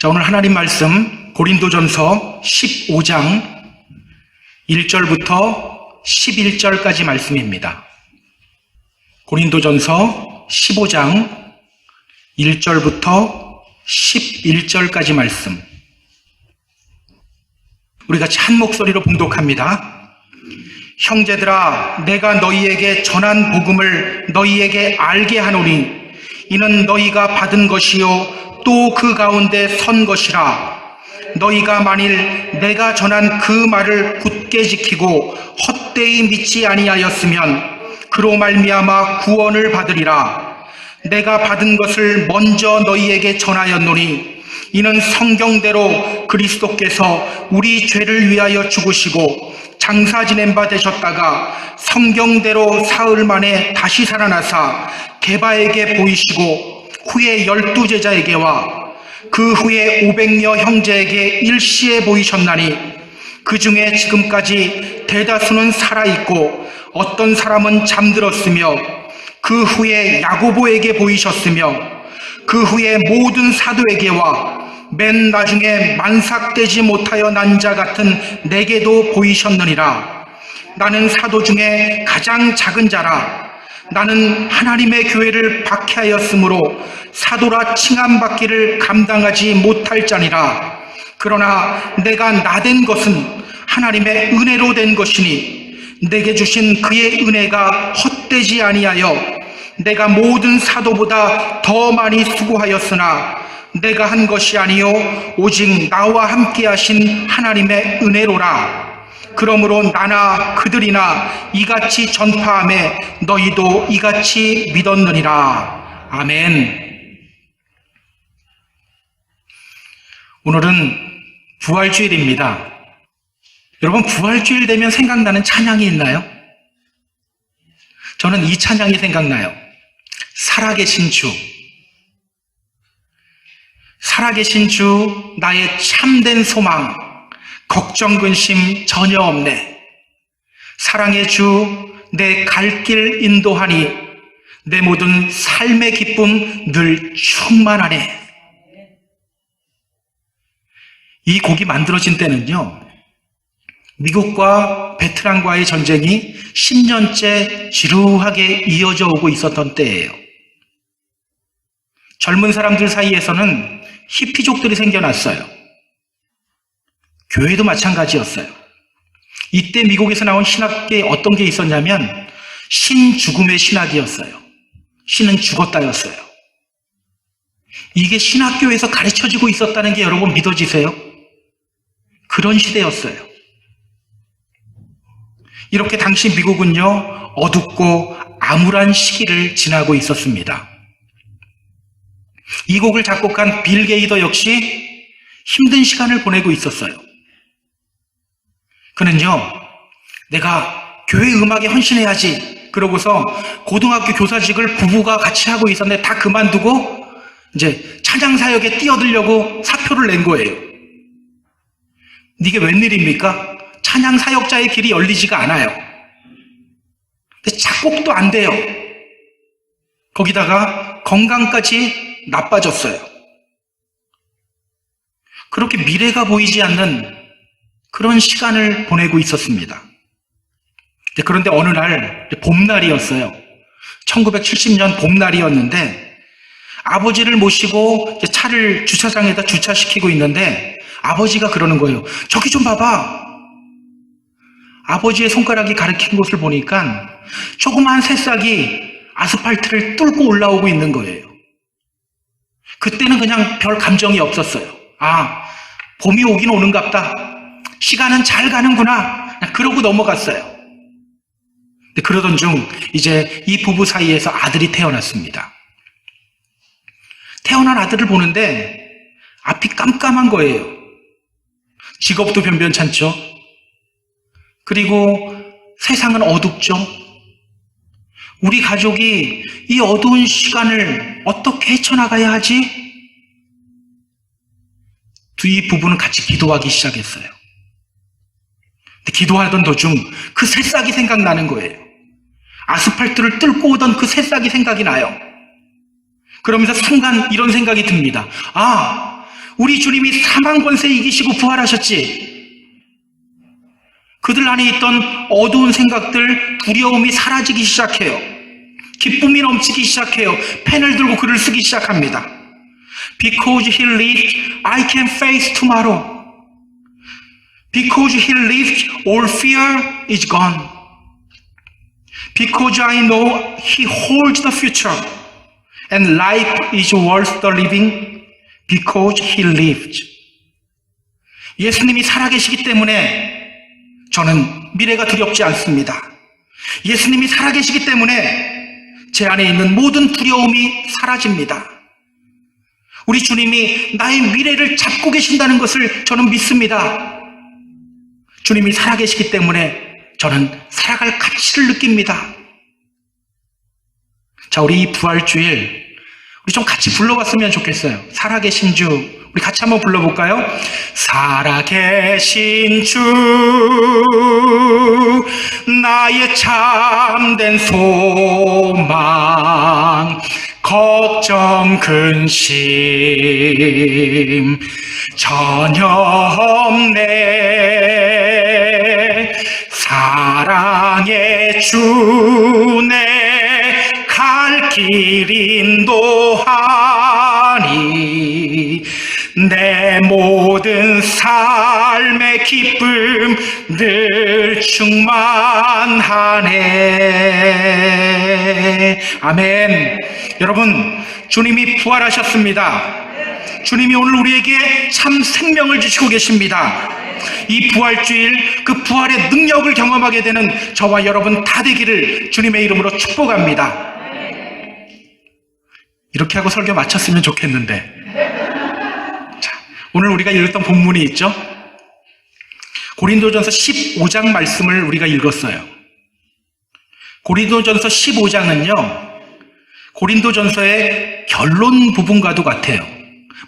자, 오늘 하나님 말씀 고린도전서 15장 1절부터 11절까지 말씀입니다. 고린도전서 15장 1절부터 11절까지 말씀. 우리 같이 한 목소리로 봉독합니다. 형제들아, 내가 너희에게 전한 복음을 너희에게 알게 하노니 이는 너희가 받은 것이요 또 그 가운데 선 것이라. 너희가 만일 내가 전한 그 말을 굳게 지키고 헛되이 믿지 아니하였으면 그로 말미암아 구원을 받으리라. 내가 받은 것을 먼저 너희에게 전하였노니 이는 성경대로 그리스도께서 우리 죄를 위하여 죽으시고 장사 지낸 바 되셨다가 성경대로 사흘 만에 다시 살아나사 게바에게 보이시고 후에 12제자에게와 그 후에 500여 형제에게 일시에 보이셨나니 그 중에 지금까지 대다수는 살아있고 어떤 사람은 잠들었으며 그 후에 야고보에게 보이셨으며 그 후에 모든 사도에게와 맨 나중에 만삭되지 못하여 난 자 같은 내게도 보이셨느니라. 나는 사도 중에 가장 작은 자라. 나는 하나님의 교회를 박해하였으므로 사도라 칭함받기를 감당하지 못할 자니라. 그러나 내가 나된 것은 하나님의 은혜로 된 것이니 내게 주신 그의 은혜가 헛되지 아니하여 내가 모든 사도보다 더 많이 수고하였으나 내가 한 것이 아니요 오직 나와 함께 하신 하나님의 은혜로라. 그러므로 나나 그들이나 이같이 전파하며 너희도 이같이 믿었느니라. 아멘. 오늘은 부활주일입니다. 여러분, 부활주일 되면 생각나는 찬양이 있나요? 저는 이 찬양이 생각나요. 살아계신 주. 살아계신 주, 나의 참된 소망, 걱정 근심 전혀 없네. 사랑의 주, 내 갈 길 인도하니 내 모든 삶의 기쁨 늘 충만하네. 이 곡이 만들어진 때는요, 미국과 베트남과의 전쟁이 10년째 지루하게 이어져 오고 있었던 때예요. 젊은 사람들 사이에서는 히피족들이 생겨났어요. 교회도 마찬가지였어요. 이때 미국에서 나온 신학계에 어떤 게 있었냐면 신 죽음의 신학이었어요. 신은 죽었다였어요. 이게 신학교에서 가르쳐지고 있었다는 게 여러분 믿어지세요? 그런 시대였어요. 이렇게 당시 미국은요, 어둡고 암울한 시기를 지나고 있었습니다. 이 곡을 작곡한 빌 게이더 역시 힘든 시간을 보내고 있었어요. 그는요, 내가 교회 음악에 헌신해야지 그러고서 고등학교 교사직을 부부가 같이 하고 있었는데 다 그만두고 이제 찬양 사역에 뛰어들려고 사표를 낸 거예요. 이게 웬일입니까? 찬양 사역자의 길이 열리지가 않아요. 근데 작곡도 안 돼요. 거기다가 건강까지 나빠졌어요. 그렇게 미래가 보이지 않는 그런 시간을 보내고 있었습니다. 그런데 어느 날 봄날이었어요. 1970년 봄날이었는데 아버지를 모시고 차를 주차장에다 주차시키고 있는데 아버지가 그러는 거예요. 저기 좀 봐봐. 아버지의 손가락이 가리킨 곳을 보니까 조그마한 새싹이 아스팔트를 뚫고 올라오고 있는 거예요. 그때는 그냥 별 감정이 없었어요. 아, 봄이 오긴 오는갑다. 시간은 잘 가는구나. 그러고 넘어갔어요. 그러던 중 이제 이 부부 사이에서 아들이 태어났습니다. 태어난 아들을 보는데 앞이 깜깜한 거예요. 직업도 변변찮죠. 그리고 세상은 어둡죠. 우리 가족이 이 어두운 시간을 어떻게 헤쳐나가야 하지? 이 부부는 같이 기도하기 시작했어요. 근데 기도하던 도중 그 새싹이 생각나는 거예요. 아스팔트를 뚫고 오던 그 새싹이 생각이 나요. 그러면서 순간 이런 생각이 듭니다. 아, 우리 주님이 사망 권세 이기시고 부활하셨지. 그들 안에 있던 어두운 생각들, 두려움이 사라지기 시작해요. 기쁨이 넘치기 시작해요. 펜을 들고 글을 쓰기 시작합니다. Because he lived, I can face tomorrow. Because he lived, all fear is gone. Because I know he holds the future, and life is worth the living because he lived. 예수님이 살아계시기 때문에 저는 미래가 두렵지 않습니다. 예수님이 살아계시기 때문에 제 안에 있는 모든 두려움이 사라집니다. 우리 주님이 나의 미래를 잡고 계신다는 것을 저는 믿습니다. 주님이 살아계시기 때문에 저는 살아갈 가치를 느낍니다. 자, 우리 이 부활주일 우리 좀 같이 불러봤으면 좋겠어요. 살아계신 주, 우리 같이 한번 불러볼까요? 살아계신 주, 나의 참된 소망, 걱정 근심 전혀 없네. 사랑의 주네 갈 길 인도하니 내 모든 삶의 기쁨 늘 충만하네. 아멘. 여러분, 주님이 부활하셨습니다. 주님이 오늘 우리에게 참 생명을 주시고 계십니다. 이 부활주일 그 부활의 능력을 경험하게 되는 저와 여러분 다 되기를 주님의 이름으로 축복합니다. 이렇게 하고 설교 마쳤으면 좋겠는데, 자, 오늘 우리가 읽었던 본문이 있죠. 고린도전서 15장 말씀을 우리가 읽었어요. 고린도전서 15장은요 고린도전서의 결론 부분과도 같아요.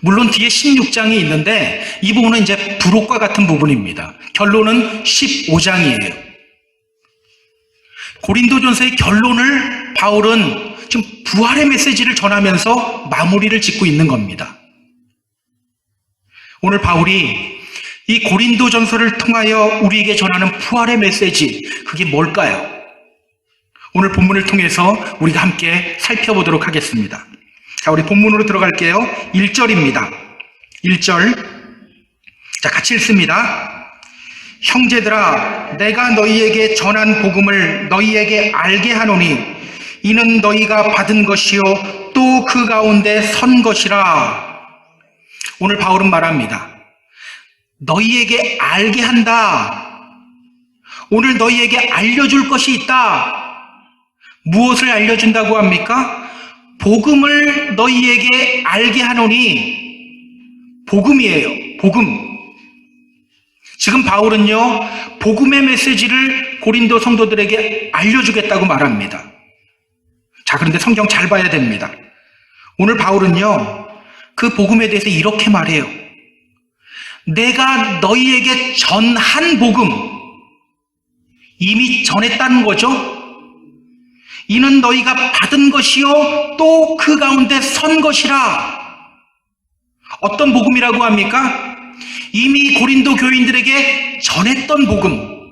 물론 뒤에 16장이 있는데 이 부분은 이제 부록과 같은 부분입니다. 결론은 15장이에요. 고린도전서의 결론을 바울은 지금 부활의 메시지를 전하면서 마무리를 짓고 있는 겁니다. 오늘 바울이 이 고린도전서를 통하여 우리에게 전하는 부활의 메시지, 그게 뭘까요? 오늘 본문을 통해서 우리가 함께 살펴보도록 하겠습니다. 자, 우리 본문으로 들어갈게요. 1절입니다. 1절. 자, 같이 읽습니다. 형제들아, 내가 너희에게 전한 복음을 너희에게 알게 하노니 이는 너희가 받은 것이요 또 그 가운데 선 것이라. 오늘 바울은 말합니다. 너희에게 알게 한다. 오늘 너희에게 알려줄 것이 있다. 무엇을 알려준다고 합니까? 복음을 너희에게 알게 하노니, 복음이에요. 복음. 지금 바울은요 복음의 메시지를 고린도 성도들에게 알려주겠다고 말합니다. 자, 그런데 성경 잘 봐야 됩니다. 오늘 바울은요 그 복음에 대해서 이렇게 말해요. 내가 너희에게 전한 복음, 이미 전했다는 거죠. 이는 너희가 받은 것이요 또 그 가운데 선 것이라. 어떤 복음이라고 합니까? 이미 고린도 교인들에게 전했던 복음,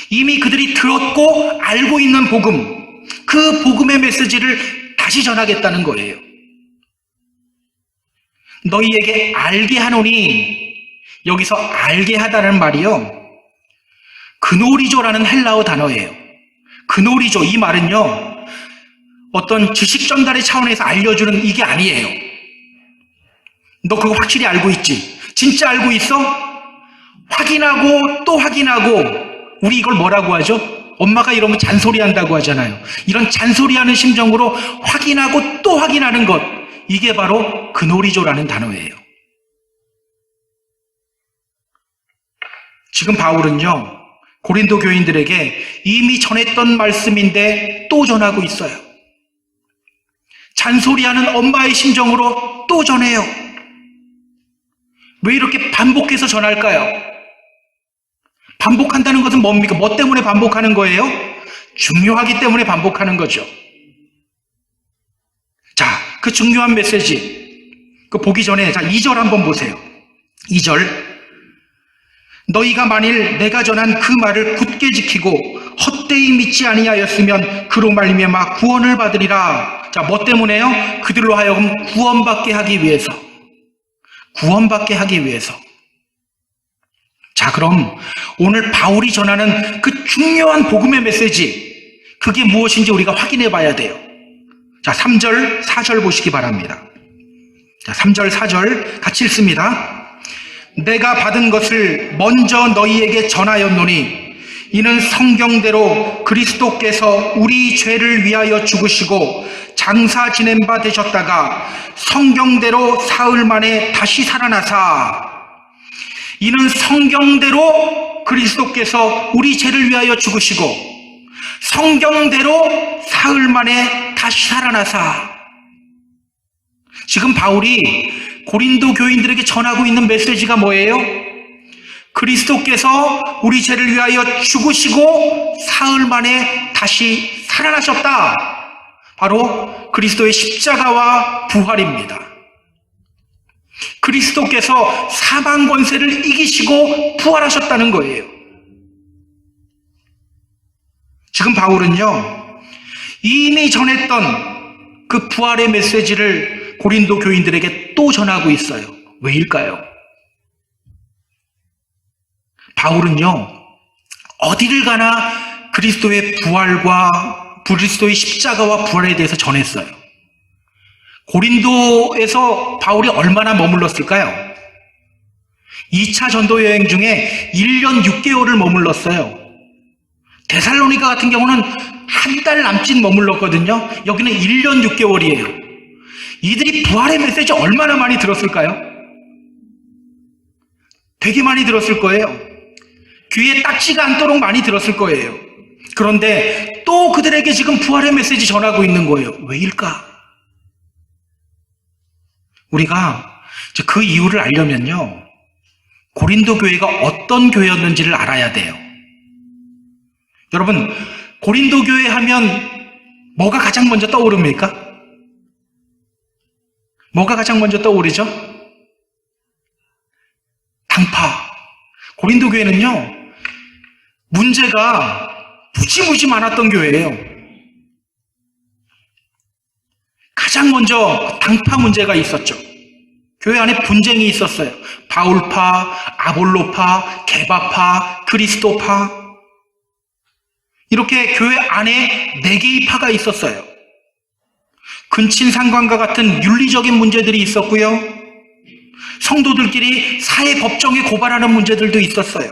이미 그들이 들었고 알고 있는 복음, 그 복음의 메시지를 다시 전하겠다는 거예요. 너희에게 알게 하노니, 여기서 알게 하다는 말이요 그노리조라는 헬라어 단어예요. 그노리조, 이 말은요 어떤 지식 전달의 차원에서 알려주는 이게 아니에요. 너 그거 확실히 알고 있지? 진짜 알고 있어? 확인하고 또 확인하고. 우리 이걸 뭐라고 하죠? 엄마가 이러면 잔소리한다고 하잖아요. 이런 잔소리하는 심정으로 확인하고 또 확인하는 것, 이게 바로 그노리조라는 단어예요. 지금 바울은요 고린도 교인들에게 이미 전했던 말씀인데 또 전하고 있어요. 잔소리하는 엄마의 심정으로 또 전해요. 왜 이렇게 반복해서 전할까요? 반복한다는 것은 뭡니까? 뭐 때문에 반복하는 거예요? 중요하기 때문에 반복하는 거죠. 자, 그 중요한 메시지, 그 보기 전에 자 2절 한번 보세요. 2절. 너희가 만일 내가 전한 그 말을 굳게 지키고 헛되이 믿지 아니하였으면 그로 말미암아 구원을 받으리라. 자, 뭐 때문에요? 그들로 하여금 구원받게 하기 위해서. 구원받게 하기 위해서. 자, 그럼 오늘 바울이 전하는 그 중요한 복음의 메시지, 그게 무엇인지 우리가 확인해 봐야 돼요. 자, 3절, 4절 보시기 바랍니다. 자, 3절, 4절 같이 읽습니다. 내가 받은 것을 먼저 너희에게 전하였노니 이는 성경대로 그리스도께서 우리 죄를 위하여 죽으시고 장사 지낸 바 되셨다가 성경대로 사흘 만에 다시 살아나사. 이는 성경대로 그리스도께서 우리 죄를 위하여 죽으시고 성경대로 사흘 만에 다시 살아나사. 지금 바울이 고린도 교인들에게 전하고 있는 메시지가 뭐예요? 그리스도께서 우리 죄를 위하여 죽으시고 사흘 만에 다시 살아나셨다. 바로 그리스도의 십자가와 부활입니다. 그리스도께서 사망 권세를 이기시고 부활하셨다는 거예요. 지금 바울은요, 이미 전했던 그 부활의 메시지를 고린도 교인들에게 또 전하고 있어요. 왜일까요? 바울은요, 어디를 가나 그리스도의 부활과 그리스도의 십자가와 부활에 대해서 전했어요. 고린도에서 바울이 얼마나 머물렀을까요? 2차 전도 여행 중에 1년 6개월을 머물렀어요. 데살로니가 같은 경우는 한 달 남짓 머물렀거든요. 여기는 1년 6개월이에요. 이들이 부활의 메시지 얼마나 많이 들었을까요? 되게 많이 들었을 거예요. 귀에 딱지가 않도록 많이 들었을 거예요. 그런데 또 그들에게 지금 부활의 메시지 전하고 있는 거예요. 왜일까? 우리가 그 이유를 알려면요, 고린도 교회가 어떤 교회였는지를 알아야 돼요. 여러분, 고린도 교회 하면 뭐가 가장 먼저 떠오릅니까? 뭐가 가장 먼저 떠오르죠? 당파. 고린도 교회는요, 문제가 무지무지 많았던 교회예요. 가장 먼저 당파 문제가 있었죠. 교회 안에 분쟁이 있었어요. 바울파, 아볼로파, 게바파, 그리스도파. 이렇게 교회 안에 4개의 파가 있었어요. 근친상간과 같은 윤리적인 문제들이 있었고요. 성도들끼리 사회 법정에 고발하는 문제들도 있었어요.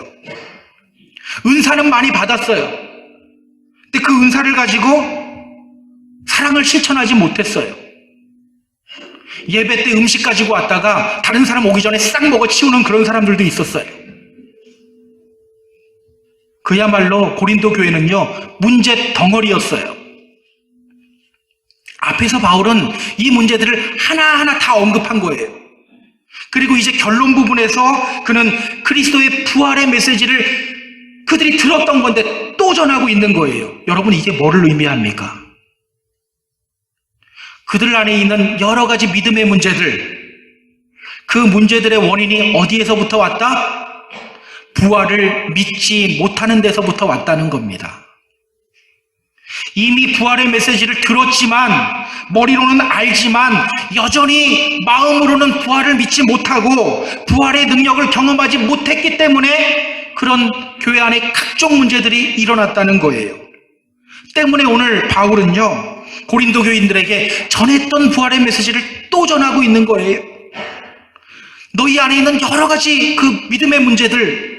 은사는 많이 받았어요. 근데 그 은사를 가지고 사랑을 실천하지 못했어요. 예배 때 음식 가지고 왔다가 다른 사람 오기 전에 싹 먹어 치우는 그런 사람들도 있었어요. 그야말로 고린도 교회는요, 문제 덩어리였어요. 앞에서 바울은 이 문제들을 하나하나 다 언급한 거예요. 그리고 이제 결론 부분에서 그는 그리스도의 부활의 메시지를 그들이 들었던 건데 또 전하고 있는 거예요. 여러분, 이게 뭐를 의미합니까? 그들 안에 있는 여러 가지 믿음의 문제들, 그 문제들의 원인이 어디에서부터 왔다? 부활을 믿지 못하는 데서부터 왔다는 겁니다. 이미 부활의 메시지를 들었지만, 머리로는 알지만 여전히 마음으로는 부활을 믿지 못하고 부활의 능력을 경험하지 못했기 때문에 그런 교회 안에 각종 문제들이 일어났다는 거예요. 때문에 오늘 바울은요, 고린도 교인들에게 전했던 부활의 메시지를 또 전하고 있는 거예요. 너희 안에 있는 여러 가지 그 믿음의 문제들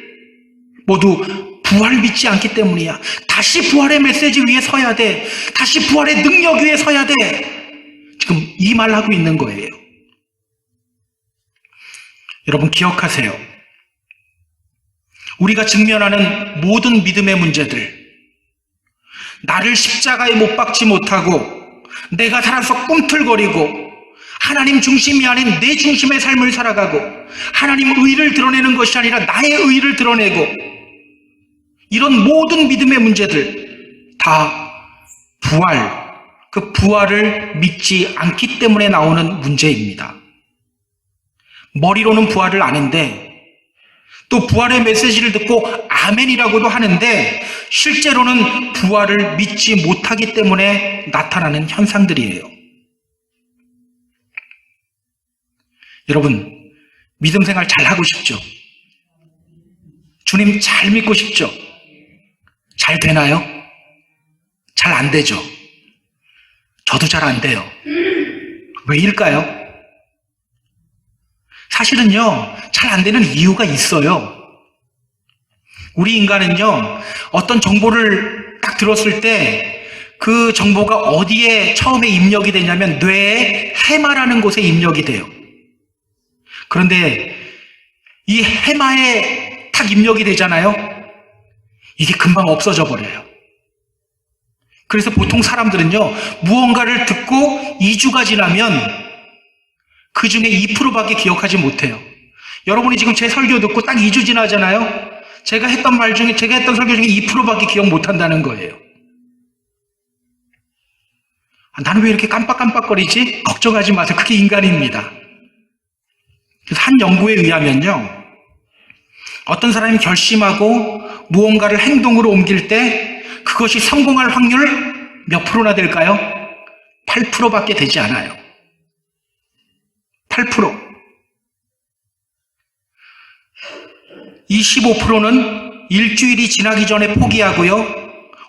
모두 부활을 믿지 않기 때문이야. 다시 부활의 메시지 위에 서야 돼. 다시 부활의 능력 위에 서야 돼. 지금 이 말 하고 있는 거예요. 여러분, 기억하세요. 우리가 직면하는 모든 믿음의 문제들, 나를 십자가에 못 박지 못하고 내가 살아서 꿈틀거리고 하나님 중심이 아닌 내 중심의 삶을 살아가고 하나님 의를 드러내는 것이 아니라 나의 의를 드러내고, 이런 모든 믿음의 문제들 다 부활, 그 부활을 믿지 않기 때문에 나오는 문제입니다. 머리로는 부활을 아는데 또 부활의 메시지를 듣고 아멘이라고도 하는데 실제로는 부활을 믿지 못하기 때문에 나타나는 현상들이에요. 여러분, 믿음 생활 잘 하고 싶죠? 주님 잘 믿고 싶죠? 잘 되나요? 잘 안 되죠? 저도 잘 안 돼요. 왜일까요? 사실은요, 잘 안 되는 이유가 있어요. 우리 인간은요, 어떤 정보를 딱 들었을 때 그 정보가 어디에 처음에 입력이 되냐면 뇌의 해마라는 곳에 입력이 돼요. 그런데 이 해마에 딱 입력이 되잖아요. 이게 금방 없어져 버려요. 그래서 보통 사람들은요, 무언가를 듣고 2주가 지나면 그 중에 2%밖에 기억하지 못해요. 여러분이 지금 제 설교 듣고 딱 2주 지나잖아요. 제가 했던 설교 중에 2%밖에 기억 못 한다는 거예요. 나는 왜 이렇게 깜빡깜빡거리지? 걱정하지 마세요. 그게 인간입니다. 그래서 한 연구에 의하면요, 어떤 사람이 결심하고 무언가를 행동으로 옮길 때 그것이 성공할 확률 몇 프로나 될까요? 8%밖에 되지 않아요. 8%. 25%는 일주일이 지나기 전에 포기하고요.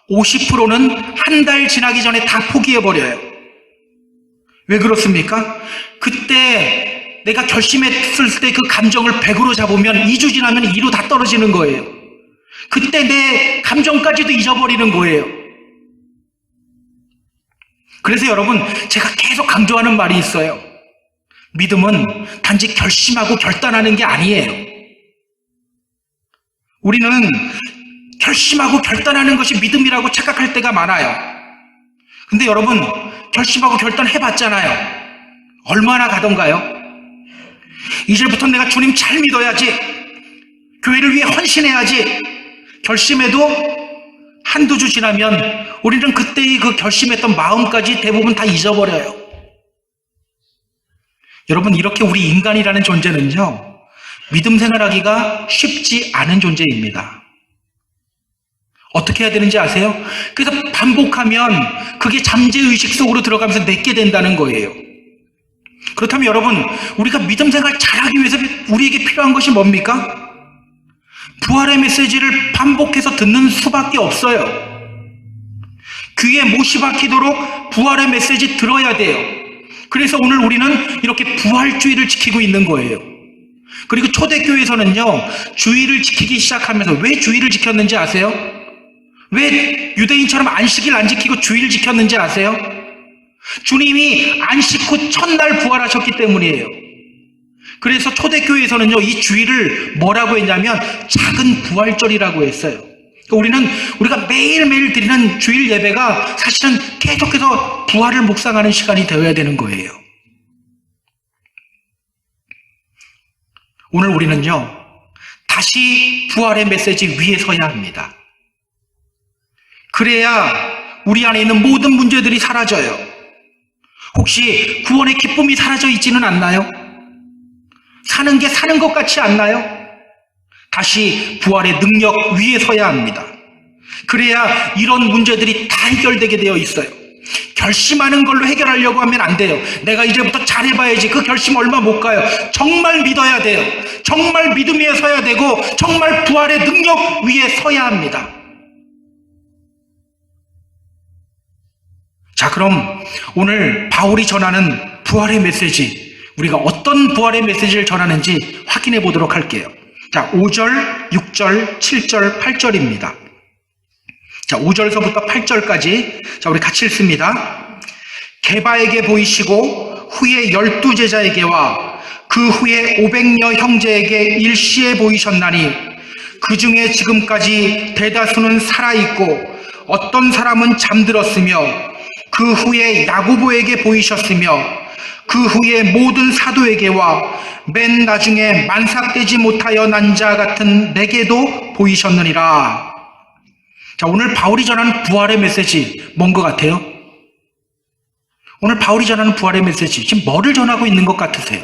50%는 한 달 지나기 전에 다 포기해버려요. 왜 그렇습니까? 그때 내가 결심했을 때 그 감정을 100으로 잡으면 2주 지나면 2로 다 떨어지는 거예요. 그때 내 감정까지도 잊어버리는 거예요. 그래서 여러분, 제가 계속 강조하는 말이 있어요. 믿음은 단지 결심하고 결단하는 게 아니에요. 우리는 결심하고 결단하는 것이 믿음이라고 착각할 때가 많아요. 근데 여러분, 결심하고 결단해봤잖아요. 얼마나 가던가요? 이제부터 내가 주님 잘 믿어야지, 교회를 위해 헌신해야지 결심해도 한두 주 지나면 우리는 그때의 그 결심했던 마음까지 대부분 다 잊어버려요. 여러분, 이렇게 우리 인간이라는 존재는요, 믿음 생활하기가 쉽지 않은 존재입니다. 어떻게 해야 되는지 아세요? 그래서 반복하면 그게 잠재의식 속으로 들어가면서 내게 된다는 거예요. 그렇다면 여러분, 우리가 믿음 생활 잘하기 위해서 우리에게 필요한 것이 뭡니까? 부활의 메시지를 반복해서 듣는 수밖에 없어요. 귀에 못이 박히도록 부활의 메시지 들어야 돼요. 그래서 오늘 우리는 이렇게 부활주의를 지키고 있는 거예요. 그리고 초대교회에서는요, 주의를 지키기 시작하면서 왜 주의를 지켰는지 아세요? 왜 유대인처럼 안식일 안 지키고 주의를 지켰는지 아세요? 주님이 안식 후 첫날 부활하셨기 때문이에요. 그래서 초대교회에서는요, 이 주일을 뭐라고 했냐면 작은 부활절이라고 했어요. 그러니까 우리가 매일매일 드리는 주일 예배가 사실은 계속해서 부활을 묵상하는 시간이 되어야 되는 거예요. 오늘 우리는요, 다시 부활의 메시지 위에 서야 합니다. 그래야 우리 안에 있는 모든 문제들이 사라져요. 혹시 구원의 기쁨이 사라져 있지는 않나요? 사는 게 사는 것 같지 않나요? 다시 부활의 능력 위에 서야 합니다. 그래야 이런 문제들이 다 해결되게 되어 있어요. 결심하는 걸로 해결하려고 하면 안 돼요. 내가 이제부터 잘해봐야지. 그 결심 얼마 못 가요. 정말 믿어야 돼요. 정말 믿음 위에 서야 되고 정말 부활의 능력 위에 서야 합니다. 자, 그럼 오늘 바울이 전하는 부활의 메시지, 우리가 어떤 부활의 메시지를 전하는지 확인해 보도록 할게요. 자, 5절, 6절, 7절, 8절입니다. 자, 5절서부터 8절까지. 자, 우리 같이 읽습니다. 게바에게 보이시고 후에 12제자에게와 그 후에 500여 형제에게 일시에 보이셨나니 그 중에 지금까지 대다수는 살아있고 어떤 사람은 잠들었으며 그 후에 야고보에게 보이셨으며 그 후에 모든 사도에게와 맨 나중에 만삭되지 못하여 난 자 같은 내게도 보이셨느니라. 자, 오늘 바울이 전하는 부활의 메시지 뭔 것 같아요? 오늘 바울이 전하는 부활의 메시지 지금 뭐를 전하고 있는 것 같으세요?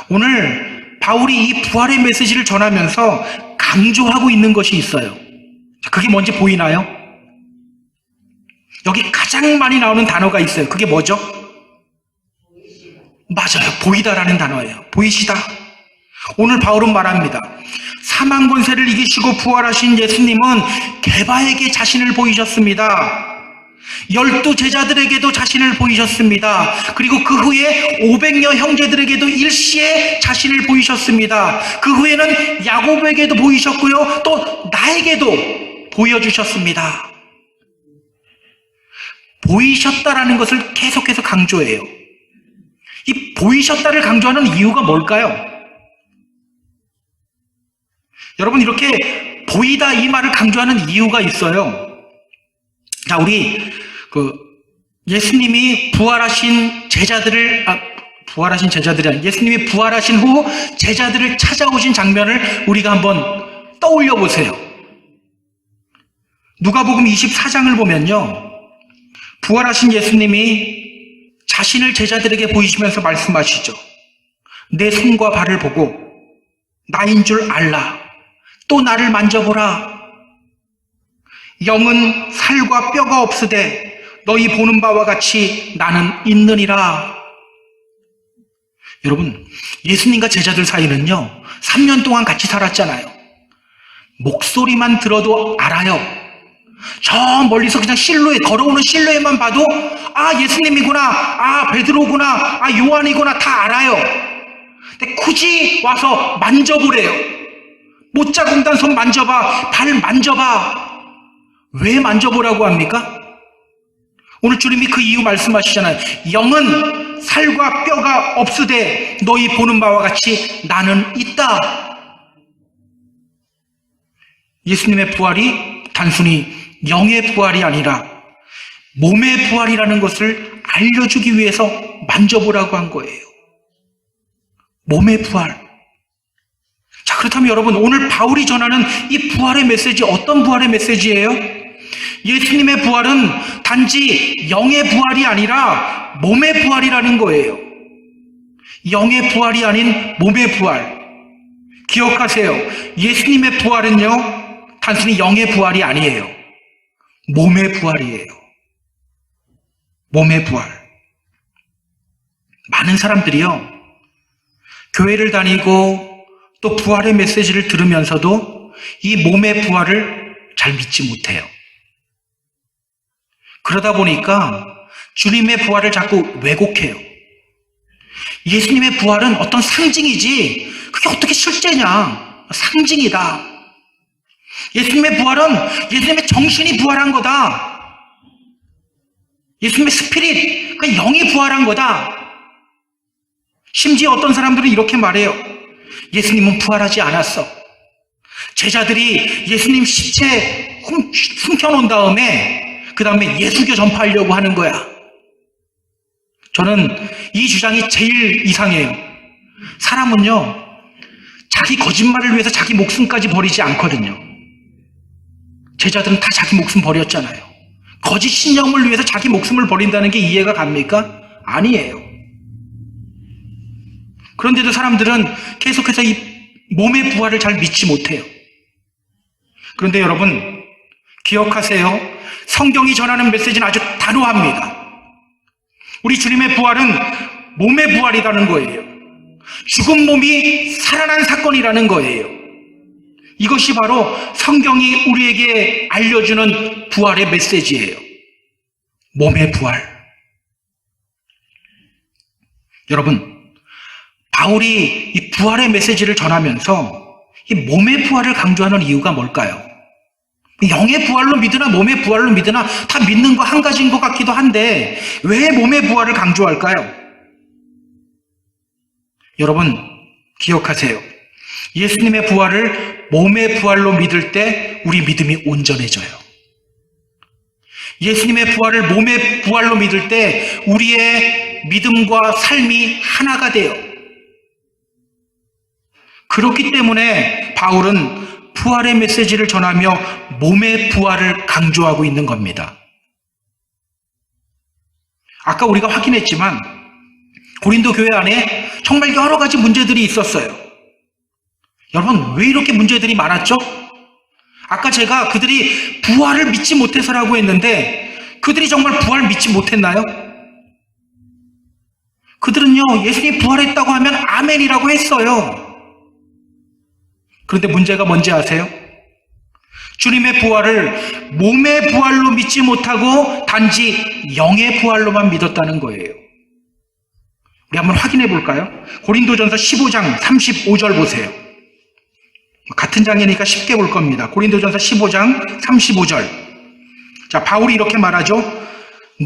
오늘 바울이 이 부활의 메시지를 전하면서 강조하고 있는 것이 있어요. 그게 뭔지 보이나요? 여기 가장 많이 나오는 단어가 있어요. 그게 뭐죠? 맞아요. 보이다라는 단어예요. 보이시다. 오늘 바울은 말합니다. 사망 권세를 이기시고 부활하신 예수님은 게바에게 자신을 보이셨습니다. 12 제자들에게도 자신을 보이셨습니다. 그리고 그 후에 500여 형제들에게도 일시에 자신을 보이셨습니다. 그 후에는 야곱에게도 보이셨고요. 또 나에게도 보여주셨습니다. 보이셨다라는 것을 계속해서 강조해요. 이 보이셨다를 강조하는 이유가 뭘까요? 여러분, 이렇게 보이다 이 말을 강조하는 이유가 있어요. 자, 우리 예수님이 부활하신 제자들이 아니라 예수님이 부활하신 후 제자들을 찾아오신 장면을 우리가 한번 떠올려 보세요. 누가복음 24장을 보면요, 부활하신 예수님이 자신을 제자들에게 보이시면서 말씀하시죠. 내 손과 발을 보고 나인 줄 알라. 또 나를 만져보라. 영은 살과 뼈가 없으되 너희 보는 바와 같이 나는 있느니라. 여러분, 예수님과 제자들 사이는요, 3년 동안 같이 살았잖아요. 목소리만 들어도 알아요. 저 멀리서 그냥 실루엣, 걸어오는 실루엣만 봐도 아, 예수님이구나, 아, 베드로구나, 아, 요한이구나, 다 알아요. 근데 굳이 와서 만져보래요. 못자국단 손 만져봐, 발 만져봐. 왜 만져보라고 합니까? 오늘 주님이 그 이유 말씀하시잖아요. 영은 살과 뼈가 없으되 너희 보는 바와 같이 나는 있다. 예수님의 부활이 단순히 영의 부활이 아니라 몸의 부활이라는 것을 알려주기 위해서 만져보라고 한 거예요. 몸의 부활. 자, 그렇다면 여러분, 오늘 바울이 전하는 이 부활의 메시지, 어떤 부활의 메시지예요? 예수님의 부활은 단지 영의 부활이 아니라 몸의 부활이라는 거예요. 영의 부활이 아닌 몸의 부활. 기억하세요. 예수님의 부활은요, 단순히 영의 부활이 아니에요. 몸의 부활이에요. 몸의 부활. 많은 사람들이요, 교회를 다니고 또 부활의 메시지를 들으면서도 이 몸의 부활을 잘 믿지 못해요. 그러다 보니까 주님의 부활을 자꾸 왜곡해요. 예수님의 부활은 어떤 상징이지 그게 어떻게 실제냐? 상징이다. 예수님의 부활은 예수님의 정신이 부활한 거다. 예수님의 스피릿, 그 영이 부활한 거다. 심지어 어떤 사람들은 이렇게 말해요. 예수님은 부활하지 않았어. 제자들이 예수님 시체 숨겨놓은 다음에 그 다음에 예수교 전파하려고 하는 거야. 저는 이 주장이 제일 이상해요. 사람은요, 자기 거짓말을 위해서 자기 목숨까지 버리지 않거든요. 제자들은 다 자기 목숨 버렸잖아요. 거짓 신념을 위해서 자기 목숨을 버린다는 게 이해가 갑니까? 아니에요. 그런데도 사람들은 계속해서 이 몸의 부활을 잘 믿지 못해요. 그런데 여러분, 기억하세요. 성경이 전하는 메시지는 아주 단호합니다. 우리 주님의 부활은 몸의 부활이라는 거예요. 죽은 몸이 살아난 사건이라는 거예요. 이것이 바로 성경이 우리에게 알려주는 부활의 메시지예요. 몸의 부활. 여러분, 바울이 이 부활의 메시지를 전하면서 이 몸의 부활을 강조하는 이유가 뭘까요? 영의 부활로 믿으나 몸의 부활로 믿으나 다 믿는 거 한 가지인 것 같기도 한데 왜 몸의 부활을 강조할까요? 여러분, 기억하세요. 예수님의 부활을 몸의 부활로 믿을 때 우리 믿음이 온전해져요. 예수님의 부활을 몸의 부활로 믿을 때 우리의 믿음과 삶이 하나가 돼요. 그렇기 때문에 바울은 부활의 메시지를 전하며 몸의 부활을 강조하고 있는 겁니다. 아까 우리가 확인했지만 고린도 교회 안에 정말 여러 가지 문제들이 있었어요. 여러분, 왜 이렇게 문제들이 많았죠? 아까 제가 그들이 부활을 믿지 못해서라고 했는데 그들이 정말 부활을 믿지 못했나요? 그들은요, 예수님이 부활했다고 하면 아멘이라고 했어요. 그런데 문제가 뭔지 아세요? 주님의 부활을 몸의 부활로 믿지 못하고 단지 영의 부활로만 믿었다는 거예요. 우리 한번 확인해 볼까요? 고린도전서 15장 35절 보세요. 같은 장이니까 쉽게 볼 겁니다. 고린도전서 15장 35절. 자, 바울이 이렇게 말하죠.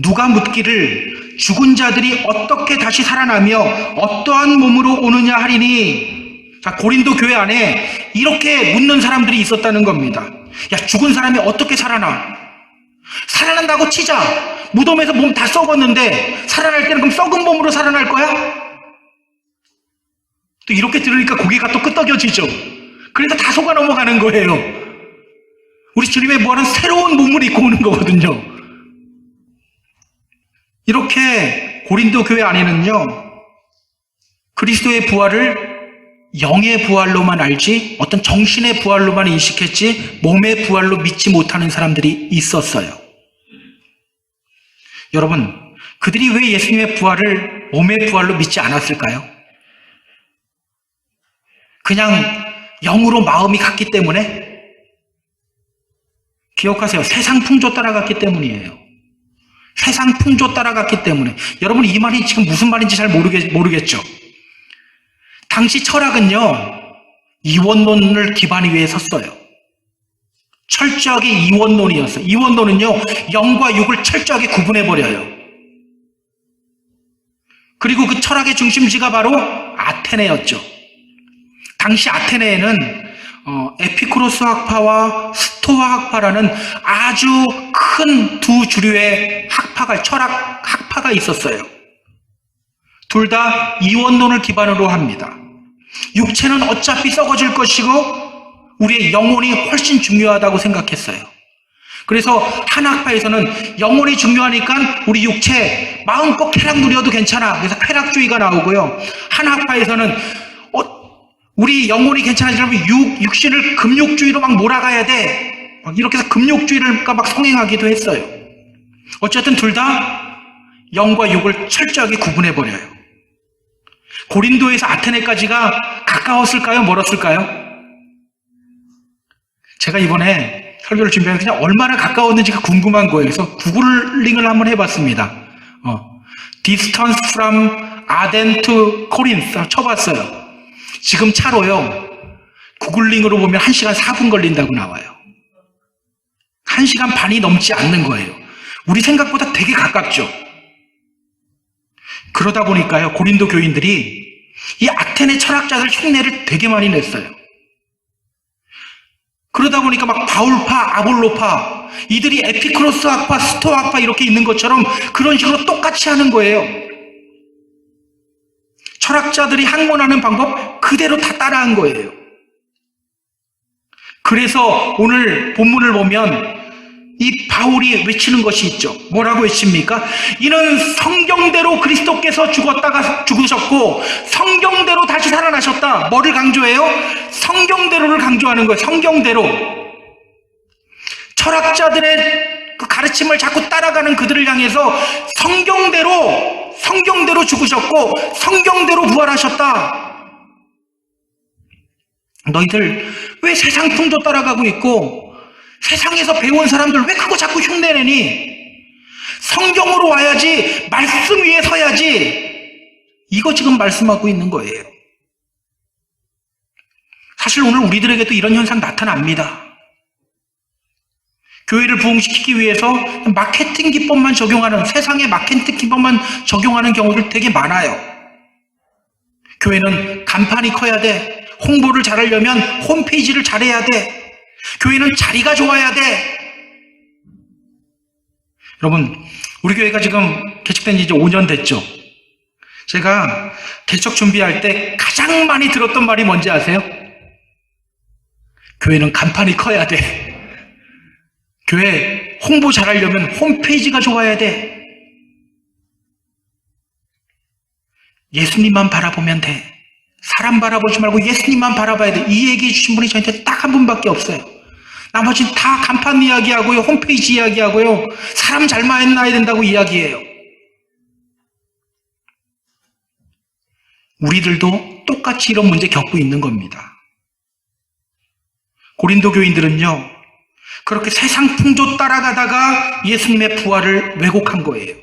누가 묻기를 죽은 자들이 어떻게 다시 살아나며 어떠한 몸으로 오느냐 하리니. 자, 고린도 교회 안에 이렇게 묻는 사람들이 있었다는 겁니다. 야, 죽은 사람이 어떻게 살아나? 살아난다고 치자. 무덤에서 몸 다 썩었는데 살아날 때는 그럼 썩은 몸으로 살아날 거야? 또 이렇게 들으니까 고개가 또 끄덕여지죠. 그래서 다 속아 넘어가는 거예요. 우리 주님의 부활은 새로운 몸을 입고 오는 거거든요. 이렇게 고린도 교회 안에는요, 그리스도의 부활을 영의 부활로만 알지 어떤 정신의 부활로만 인식했지 몸의 부활로 믿지 못하는 사람들이 있었어요. 여러분, 그들이 왜 예수님의 부활을 몸의 부활로 믿지 않았을까요? 그냥 영으로 마음이 갔기 때문에? 기억하세요. 세상 풍조 따라갔기 때문이에요. 세상 풍조 따라갔기 때문에. 여러분, 이 말이 지금 무슨 말인지 잘 모르겠죠? 당시 철학은요, 이원론을 기반 위에 섰어요. 철저하게 이원론이었어요. 이원론은요, 영과 육을 철저하게 구분해버려요. 그리고 그 철학의 중심지가 바로 아테네였죠. 당시 아테네에는 에피쿠로스 학파와 스토아 학파라는 아주 큰 두 주류의 철학 학파가 있었어요. 둘 다 이원론을 기반으로 합니다. 육체는 어차피 썩어질 것이고 우리의 영혼이 훨씬 중요하다고 생각했어요. 그래서 한 학파에서는 영혼이 중요하니까 우리 육체 마음껏 쾌락 누려도 괜찮아. 그래서 쾌락주의가 나오고요. 한 학파에서는 우리 영혼이 괜찮아지려면 육신을 금욕주의로 막 몰아가야 돼. 막 이렇게 해서 금욕주의를 막 성행하기도 했어요. 어쨌든 둘 다 영과 육을 철저하게 구분해버려요. 고린도에서 아테네까지가 가까웠을까요? 멀었을까요? 제가 이번에 설교를 준비하면서 그냥 얼마나 가까웠는지가 궁금한 거예요. 그래서 구글링을 한번 해봤습니다. Distance from Aden to Corinth 쳐봤어요. 지금 차로요, 구글링으로 보면 1시간 4분 걸린다고 나와요. 1시간 반이 넘지 않는 거예요. 우리 생각보다 되게 가깝죠. 그러다 보니까요, 고린도 교인들이 이 아테네 철학자들 흉내를 되게 많이 냈어요. 그러다 보니까 막 바울파, 아볼로파, 이들이 에피쿠로스 학파, 스토아 학파 이렇게 있는 것처럼 그런 식으로 똑같이 하는 거예요. 철학자들이 학문하는 방법 그대로 다 따라한 거예요. 그래서 오늘 본문을 보면 이 바울이 외치는 것이 있죠. 뭐라고 외칩니까? 이는 성경대로 그리스도께서 죽으셨고 성경대로 다시 살아나셨다. 뭐를 강조해요? 성경대로를 강조하는 거예요. 성경대로. 철학자들의 그 가르침을 자꾸 따라가는 그들을 향해서 성경대로 죽으셨고 성경대로 부활하셨다. 너희들 왜 세상 풍조 따라가고 있고 세상에서 배운 사람들 왜 그거 자꾸 흉내내니? 성경으로 와야지, 말씀 위에 서야지. 이거 지금 말씀하고 있는 거예요. 사실 오늘 우리들에게도 이런 현상 나타납니다. 교회를 부흥시키기 위해서 마케팅 기법만 적용하는, 세상의 마케팅 기법만 적용하는 경우들 되게 많아요. 교회는 간판이 커야 돼. 홍보를 잘하려면 홈페이지를 잘해야 돼. 교회는 자리가 좋아야 돼. 여러분, 우리 교회가 지금 개척된 지 이제 5년 됐죠. 제가 개척 준비할 때 가장 많이 들었던 말이 뭔지 아세요? 교회는 간판이 커야 돼. 교회 홍보 잘하려면 홈페이지가 좋아야 돼. 예수님만 바라보면 돼. 사람 바라보지 말고 예수님만 바라봐야 돼. 이 얘기해 주신 분이 저한테 딱 한 분밖에 없어요. 나머지는 다 간판 이야기하고요, 홈페이지 이야기하고요, 사람 잘 만나야 된다고 이야기해요. 우리들도 똑같이 이런 문제 겪고 있는 겁니다. 고린도 교인들은요, 그렇게 세상 풍조 따라가다가 예수님의 부활을 왜곡한 거예요.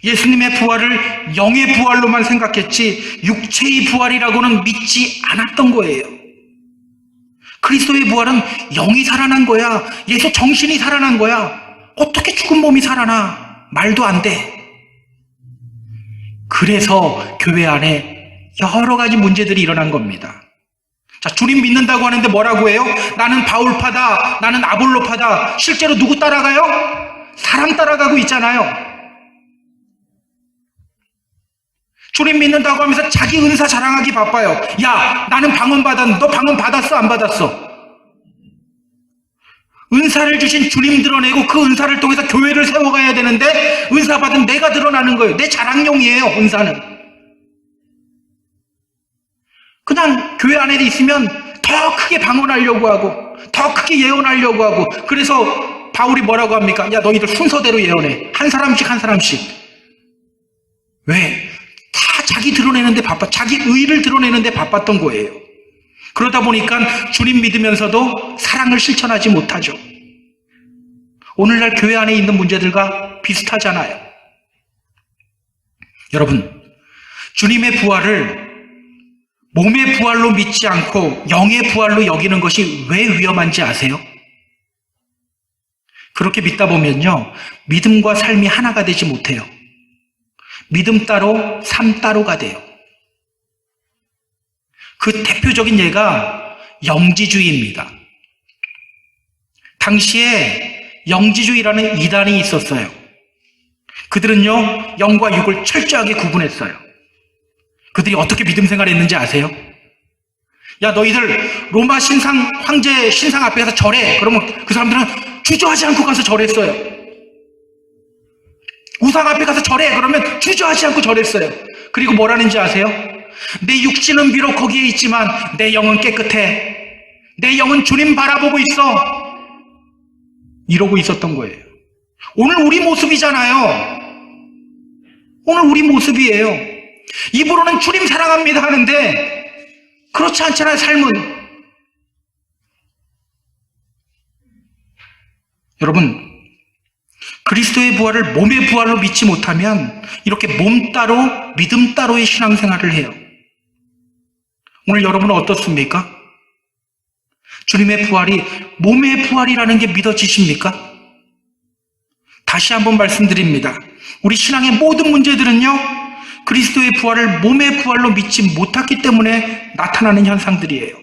예수님의 부활을 영의 부활로만 생각했지 육체의 부활이라고는 믿지 않았던 거예요. 그리스도의 부활은 영이 살아난 거야. 예수 정신이 살아난 거야. 어떻게 죽은 몸이 살아나? 말도 안 돼. 그래서 교회 안에 여러 가지 문제들이 일어난 겁니다. 자, 주님 믿는다고 하는데 뭐라고 해요? 나는 바울파다, 나는 아볼로파다. 실제로 누구 따라가요? 사람 따라가고 있잖아요. 주님 믿는다고 하면서 자기 은사 자랑하기 바빠요. 야, 나는 방언 받았는데 너 방언 받았어, 안 받았어? 은사를 주신 주님 드러내고 그 은사를 통해서 교회를 세워가야 되는데 은사 받은 내가 드러나는 거예요. 내 자랑용이에요, 은사는. 그냥 교회 안에 있으면 더 크게 방언하려고 하고 더 크게 예언하려고 하고, 그래서 바울이 뭐라고 합니까? 야, 너희들 순서대로 예언해. 한 사람씩 한 사람씩. 왜? 다 자기 드러내는데 자기 의를 드러내는데 바빴던 거예요. 그러다 보니까 주님 믿으면서도 사랑을 실천하지 못하죠. 오늘날 교회 안에 있는 문제들과 비슷하잖아요. 여러분, 주님의 부활을 몸의 부활로 믿지 않고 영의 부활로 여기는 것이 왜 위험한지 아세요? 그렇게 믿다 보면요, 믿음과 삶이 하나가 되지 못해요. 믿음 따로 삶 따로가 돼요. 그 대표적인 예가 영지주의입니다. 당시에 영지주의라는 이단이 있었어요. 그들은요, 영과 육을 철저하게 구분했어요. 그들이 어떻게 믿음 생활을 했는지 아세요? 야, 너희들 로마 신상, 황제 신상 앞에 가서 절해. 그러면 그 사람들은 주저하지 않고 가서 절했어요. 우상 앞에 가서 절해. 그러면 주저하지 않고 절했어요. 그리고 뭐라는지 아세요? 내 육신은 비록 거기에 있지만 내 영은 깨끗해. 내 영은 주님 바라보고 있어. 이러고 있었던 거예요. 오늘 우리 모습이잖아요. 오늘 우리 모습이에요. 입으로는 주님 사랑합니다 하는데 그렇지 않잖아요, 삶은. 여러분, 그리스도의 부활을 몸의 부활로 믿지 못하면 이렇게 몸 따로 믿음 따로의 신앙생활을 해요. 오늘 여러분은 어떻습니까? 주님의 부활이 몸의 부활이라는 게 믿어지십니까? 다시 한번 말씀드립니다. 우리 신앙의 모든 문제들은요, 그리스도의 부활을 몸의 부활로 믿지 못했기 때문에 나타나는 현상들이에요.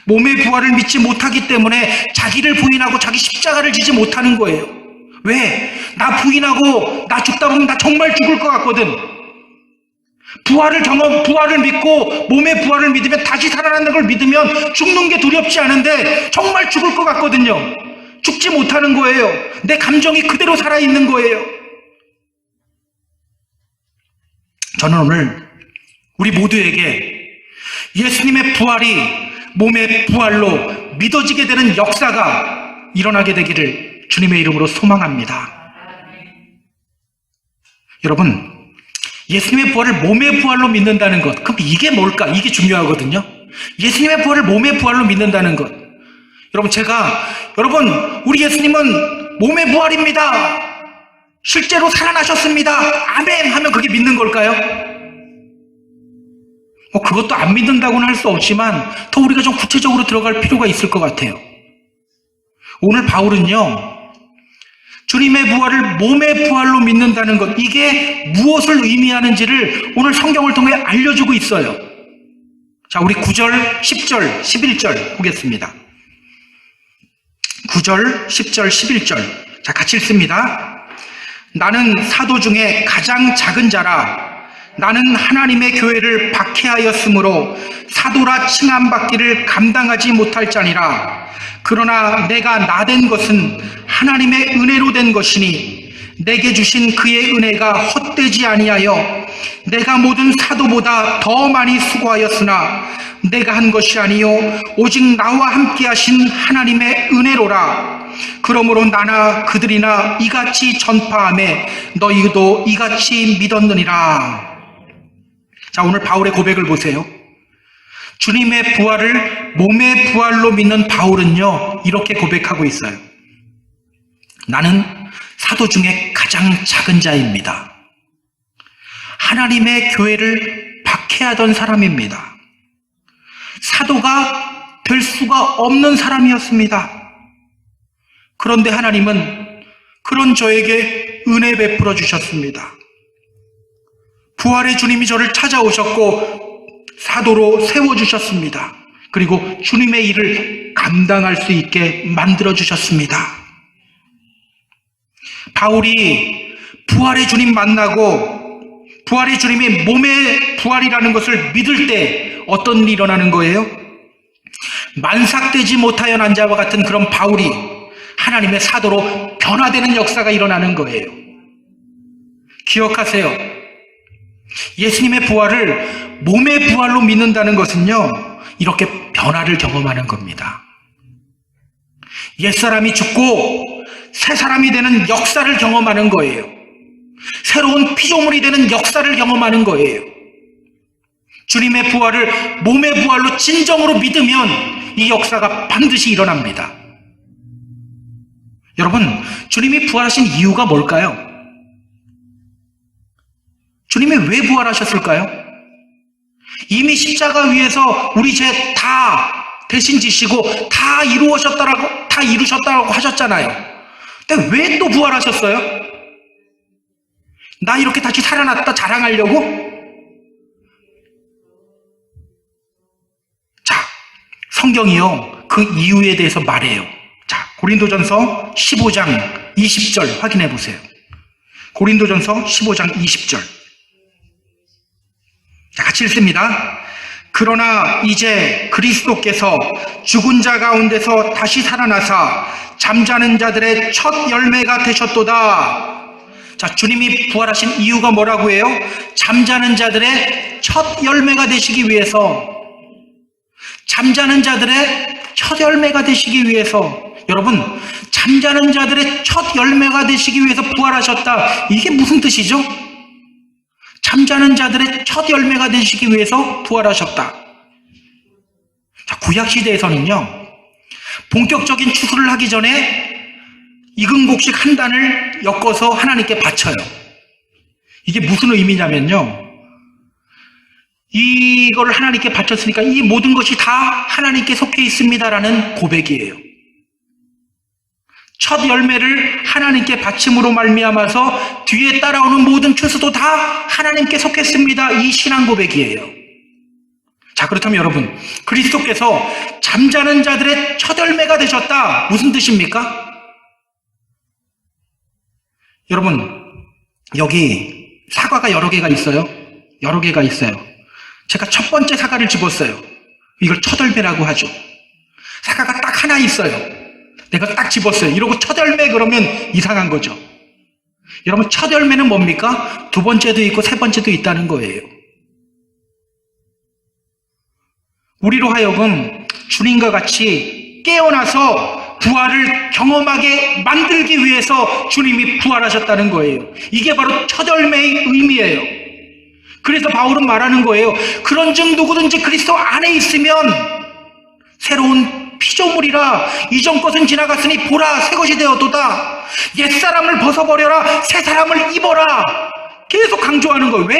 몸의 부활을 믿지 못하기 때문에 자기를 부인하고 자기 십자가를 지지 못하는 거예요. 왜? 나 부인하고 나 죽다 보면 나 정말 죽을 것 같거든. 부활을 믿고 몸의 부활을 믿으면, 다시 살아나는 걸 믿으면 죽는 게 두렵지 않은데 정말 죽을 것 같거든요. 죽지 못하는 거예요. 내 감정이 그대로 살아있는 거예요. 저는 오늘 우리 모두에게 예수님의 부활이 몸의 부활로 믿어지게 되는 역사가 일어나게 되기를 주님의 이름으로 소망합니다. 여러분, 예수님의 부활을 몸의 부활로 믿는다는 것, 그럼 이게 뭘까? 이게 중요하거든요. 예수님의 부활을 몸의 부활로 믿는다는 것. 여러분, 우리 예수님은 몸의 부활입니다. 실제로 살아나셨습니다. 아멘 하면 그게 믿는 걸까요? 그것도 안 믿는다고는 할 수 없지만 더 우리가 좀 구체적으로 들어갈 필요가 있을 것 같아요. 오늘 바울은요, 주님의 부활을 몸의 부활로 믿는다는 것, 이게 무엇을 의미하는지를 오늘 성경을 통해 알려주고 있어요. 자, 우리 9절, 10절, 11절 보겠습니다. 9절, 10절, 11절. 자, 같이 읽습니다. 나는 사도 중에 가장 작은 자라. 나는 하나님의 교회를 박해하였으므로 사도라 칭함받기를 감당하지 못할 자니라. 그러나 내가 나된 것은 하나님의 은혜로 된 것이니 내게 주신 그의 은혜가 헛되지 아니하여 내가 모든 사도보다 더 많이 수고하였으나 내가 한 것이 아니요 오직 나와 함께 하신 하나님의 은혜로라. 그러므로 나나 그들이나 이같이 전파하매 너희도 이같이 믿었느니라. 자, 오늘 바울의 고백을 보세요. 주님의 부활을 몸의 부활로 믿는 바울은요, 이렇게 고백하고 있어요. 나는 사도 중에 가장 작은 자입니다. 하나님의 교회를 박해하던 사람입니다. 사도가 될 수가 없는 사람이었습니다. 그런데 하나님은 그런 저에게 은혜 베풀어 주셨습니다. 부활의 주님이 저를 찾아오셨고 사도로 세워주셨습니다. 그리고 주님의 일을 감당할 수 있게 만들어주셨습니다. 바울이 부활의 주님 만나고 부활의 주님이 몸의 부활이라는 것을 믿을 때 어떤 일이 일어나는 거예요? 만삭되지 못하여 난 자와 같은 그런 바울이 하나님의 사도로 변화되는 역사가 일어나는 거예요. 기억하세요. 예수님의 부활을 몸의 부활로 믿는다는 것은요, 이렇게 변화를 경험하는 겁니다. 옛사람이 죽고 새 사람이 되는 역사를 경험하는 거예요. 새로운 피조물이 되는 역사를 경험하는 거예요. 주님의 부활을 몸의 부활로 진정으로 믿으면 이 역사가 반드시 일어납니다. 여러분, 주님이 부활하신 이유가 뭘까요? 주님이 왜 부활하셨을까요? 이미 십자가 위에서 우리 죄 다 대신 지시고 다 이루셨다고 하셨잖아요. 근데 왜 또 부활하셨어요? 나 이렇게 다시 살아났다 자랑하려고? 자, 성경이요, 그 이유에 대해서 말해요. 자, 고린도전서 15장 20절 확인해 보세요. 고린도전서 15장 20절. 자, 같이 읽습니다. 그러나 이제 그리스도께서 죽은 자 가운데서 다시 살아나사 잠자는 자들의 첫 열매가 되셨도다. 자, 주님이 부활하신 이유가 뭐라고 해요? 잠자는 자들의 첫 열매가 되시기 위해서, 잠자는 자들의 첫 열매가 되시기 위해서. 여러분, 잠자는 자들의 첫 열매가 되시기 위해서 부활하셨다. 이게 무슨 뜻이죠? 잠자는 자들의 첫 열매가 되시기 위해서 부활하셨다. 자, 구약시대에서는요, 본격적인 추수를 하기 전에 익은 곡식 한 단을 엮어서 하나님께 바쳐요. 이게 무슨 의미냐면요, 이걸 하나님께 바쳤으니까 이 모든 것이 다 하나님께 속해 있습니다라는 고백이에요. 첫 열매를 하나님께 바침으로 말미암아서 뒤에 따라오는 모든 추수도 다 하나님께 속했습니다. 이 신앙 고백이에요. 자, 그렇다면 여러분, 그리스도께서 잠자는 자들의 첫 열매가 되셨다. 무슨 뜻입니까? 여러분, 여기 사과가 여러 개가 있어요. 여러 개가 있어요. 제가 첫 번째 사과를 집었어요. 이걸 첫 열매라고 하죠. 사과가 딱 하나 있어요. 내가 딱 집었어요. 이러고 첫 열매 그러면 이상한 거죠. 여러분, 첫 열매는 뭡니까? 두 번째도 있고 세 번째도 있다는 거예요. 우리로 하여금 주님과 같이 깨어나서 부활을 경험하게 만들기 위해서 주님이 부활하셨다는 거예요. 이게 바로 첫 열매의 의미예요. 그래서 바울은 말하는 거예요. 그런즉 누구든지 그리스도 안에 있으면 새로운 피조물이라 이전 것은 지나갔으니 보라 새 것이 되었도다. 옛사람을 벗어버려라 새 사람을 입어라. 계속 강조하는 거예요. 왜?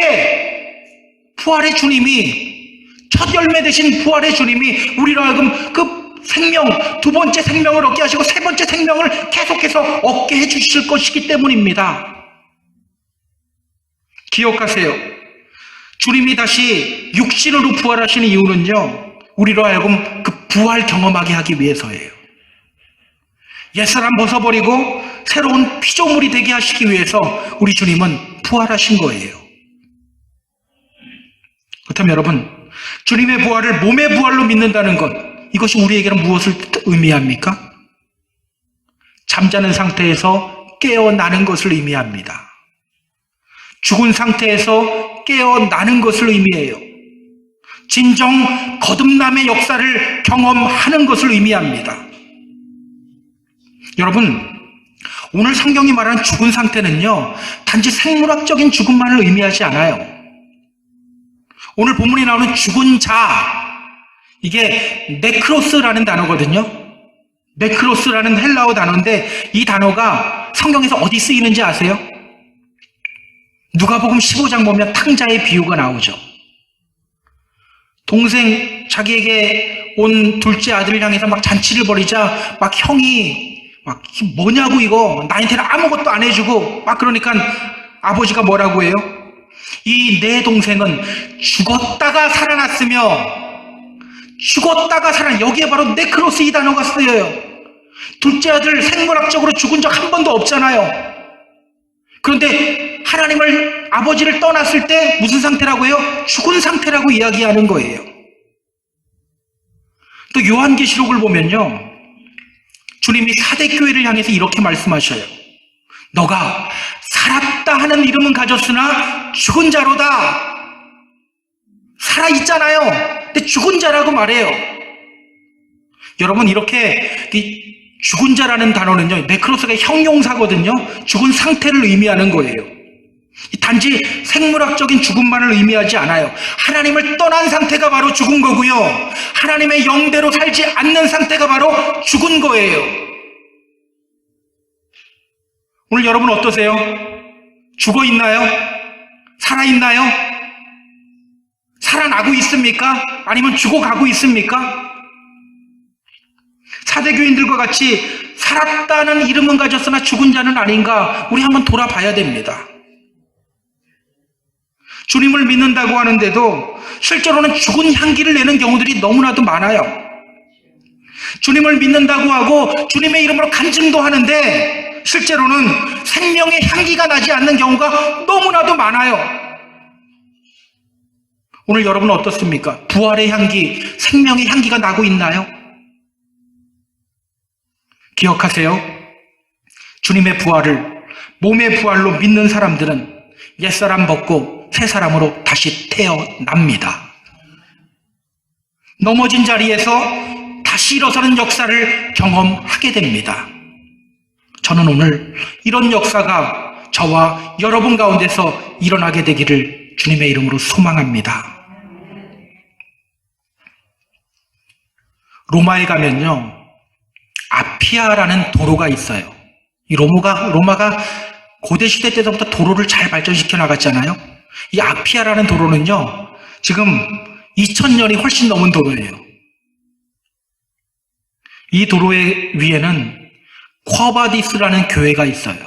부활의 주님이, 첫 열매 되신 부활의 주님이 우리로 하여금 그 생명, 두 번째 생명을 얻게 하시고 세 번째 생명을 계속해서 얻게 해주실 것이기 때문입니다. 기억하세요. 주님이 다시 육신으로 부활하시는 이유는요, 우리로 하여금 그 부활 경험하게 하기 위해서예요. 옛사람 벗어버리고 새로운 피조물이 되게 하시기 위해서 우리 주님은 부활하신 거예요. 그렇다면 여러분, 주님의 부활을 몸의 부활로 믿는다는 것, 이것이 우리에게는 무엇을 의미합니까? 잠자는 상태에서 깨어나는 것을 의미합니다. 죽은 상태에서 깨어나는 것을 의미해요. 진정 거듭남의 역사를 경험하는 것을 의미합니다. 여러분, 오늘 성경이 말하는 죽은 상태는요, 단지 생물학적인 죽음만을 의미하지 않아요. 오늘 본문에 나오는 죽은 자, 이게 네크로스라는 단어거든요. 네크로스라는 헬라어 단어인데 이 단어가 성경에서 어디 쓰이는지 아세요? 누가복음 15장 보면 탕자의 비유가 나오죠. 동생 자기에게 온 둘째 아들을 향해서 막 잔치를 벌이자 막 형이 막 뭐냐고 이거 나한테는 아무것도 안 해주고 막 그러니까 아버지가 뭐라고 해요? 이 내 동생은 죽었다가 살아났으며 여기에 바로 네크로스 이 단어가 쓰여요. 둘째 아들 생물학적으로 죽은 적 한 번도 없잖아요. 그런데 하나님을 아버지를 떠났을 때 무슨 상태라고 해요? 죽은 상태라고 이야기하는 거예요. 또 요한계시록을 보면요, 주님이 사대교회를 향해서 이렇게 말씀하셔요. 너가 살았다 하는 이름은 가졌으나 죽은 자로다. 살아있잖아요. 근데 죽은 자라고 말해요. 여러분, 이렇게 죽은 자라는 단어는요, 네크로스가 형용사거든요. 죽은 상태를 의미하는 거예요. 단지 생물학적인 죽음만을 의미하지 않아요. 하나님을 떠난 상태가 바로 죽은 거고요. 하나님의 영대로 살지 않는 상태가 바로 죽은 거예요. 오늘 여러분 어떠세요? 죽어 있나요? 살아 있나요? 살아나고 있습니까? 아니면 죽어가고 있습니까? 사대교인들과 같이 살았다는 이름은 가졌으나 죽은 자는 아닌가, 우리 한번 돌아봐야 됩니다. 주님을 믿는다고 하는데도 실제로는 죽은 향기를 내는 경우들이 너무나도 많아요. 주님을 믿는다고 하고 주님의 이름으로 간증도 하는데 실제로는 생명의 향기가 나지 않는 경우가 너무나도 많아요. 오늘 여러분은 어떻습니까? 부활의 향기, 생명의 향기가 나고 있나요? 기억하세요. 주님의 부활을, 몸의 부활로 믿는 사람들은 옛사람 벗고 새 사람으로 다시 태어납니다. 넘어진 자리에서 다시 일어서는 역사를 경험하게 됩니다. 저는 오늘 이런 역사가 저와 여러분 가운데서 일어나게 되기를 주님의 이름으로 소망합니다. 로마에 가면요, 아피아라는 도로가 있어요. 이 로마가 고대시대 때부터 도로를 잘 발전시켜 나갔잖아요. 이 아피아라는 도로는요, 지금 2000년이 훨씬 넘은 도로예요. 이 도로의 위에는 쿼바디스라는 교회가 있어요.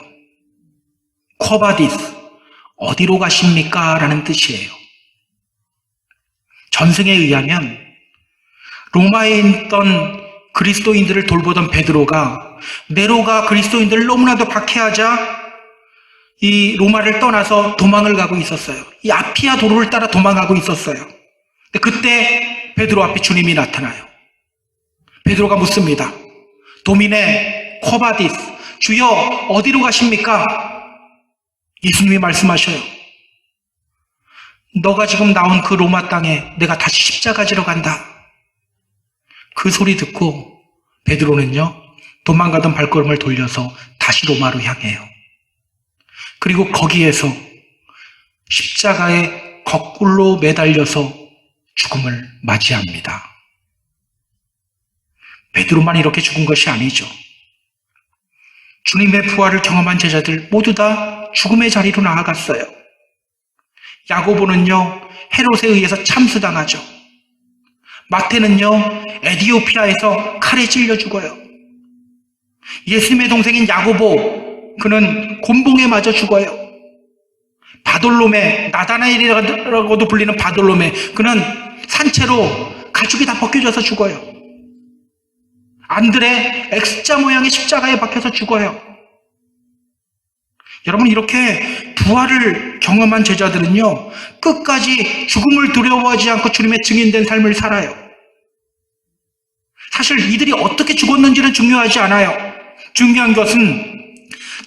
쿼바디스, 어디로 가십니까? 라는 뜻이에요. 전승에 의하면 로마에 있던 그리스도인들을 돌보던 베드로가 네로가 그리스도인들을 너무나도 박해하자 이 로마를 떠나서 도망을 가고 있었어요. 이 아피아 도로를 따라 도망가고 있었어요. 근데 그때 베드로 앞에 주님이 나타나요. 베드로가 묻습니다. 도미네 쿼바디스, 주여 어디로 가십니까? 예수님이 말씀하셔요. 너가 지금 나온 그 로마 땅에 내가 다시 십자가 지러 간다. 그 소리 듣고 베드로는요, 도망가던 발걸음을 돌려서 다시 로마로 향해요. 그리고 거기에서 십자가에 거꾸로 매달려서 죽음을 맞이합니다. 베드로만 이렇게 죽은 것이 아니죠. 주님의 부활을 경험한 제자들 모두 다 죽음의 자리로 나아갔어요. 야고보는요, 헤롯에 의해서 참수당하죠. 마태는요, 에디오피아에서 칼에 찔려 죽어요. 예수님의 동생인 야고보, 그는 곤봉에 맞아 죽어요. 바돌로메, 나다나엘이라고도 불리는 바돌로메, 그는 산채로 가죽이 다 벗겨져서 죽어요. 안드레, X자 모양의 십자가에 박혀서 죽어요. 여러분, 이렇게 부활을 경험한 제자들은요, 끝까지 죽음을 두려워하지 않고 주님의 증인된 삶을 살아요. 사실 이들이 어떻게 죽었는지는 중요하지 않아요. 중요한 것은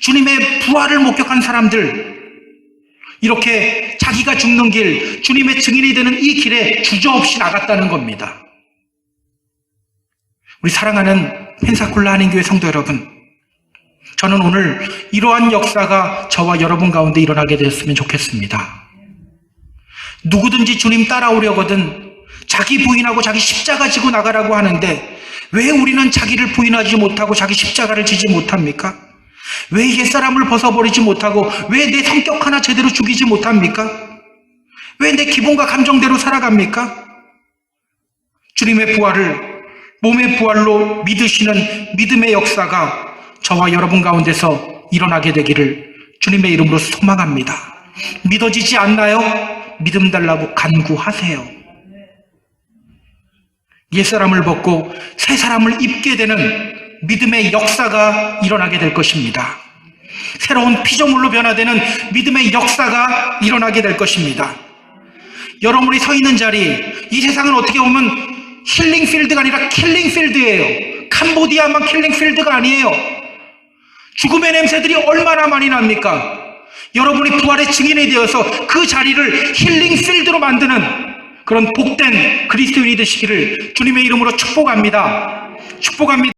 주님의 부활을 목격한 사람들, 이렇게 자기가 죽는 길, 주님의 증인이 되는 이 길에 주저없이 나갔다는 겁니다. 우리 사랑하는 펜사콜라 한인교회 성도 여러분, 저는 오늘 이러한 역사가 저와 여러분 가운데 일어나게 되었으면 좋겠습니다. 누구든지 주님 따라오려거든 자기 부인하고 자기 십자가 지고 나가라고 하는데 왜 우리는 자기를 부인하지 못하고 자기 십자가를 지지 못합니까? 왜 옛사람을 벗어버리지 못하고 왜 내 성격 하나 제대로 죽이지 못합니까? 왜 내 기본과 감정대로 살아갑니까? 주님의 부활을 몸의 부활로 믿으시는 믿음의 역사가 저와 여러분 가운데서 일어나게 되기를 주님의 이름으로 소망합니다. 믿어지지 않나요? 믿음 달라고 간구하세요. 옛사람을 벗고 새 사람을 입게 되는 믿음의 역사가 일어나게 될 것입니다. 새로운 피조물로 변화되는 믿음의 역사가 일어나게 될 것입니다. 여러분이 서 있는 자리, 이 세상은 어떻게 보면 힐링필드가 아니라 킬링필드예요. 캄보디아만 킬링필드가 아니에요. 죽음의 냄새들이 얼마나 많이 납니까? 여러분이 부활의 증인이 되어서 그 자리를 힐링필드로 만드는 그런 복된 그리스도인이 되시기를 주님의 이름으로 축복합니다. 축복합니다.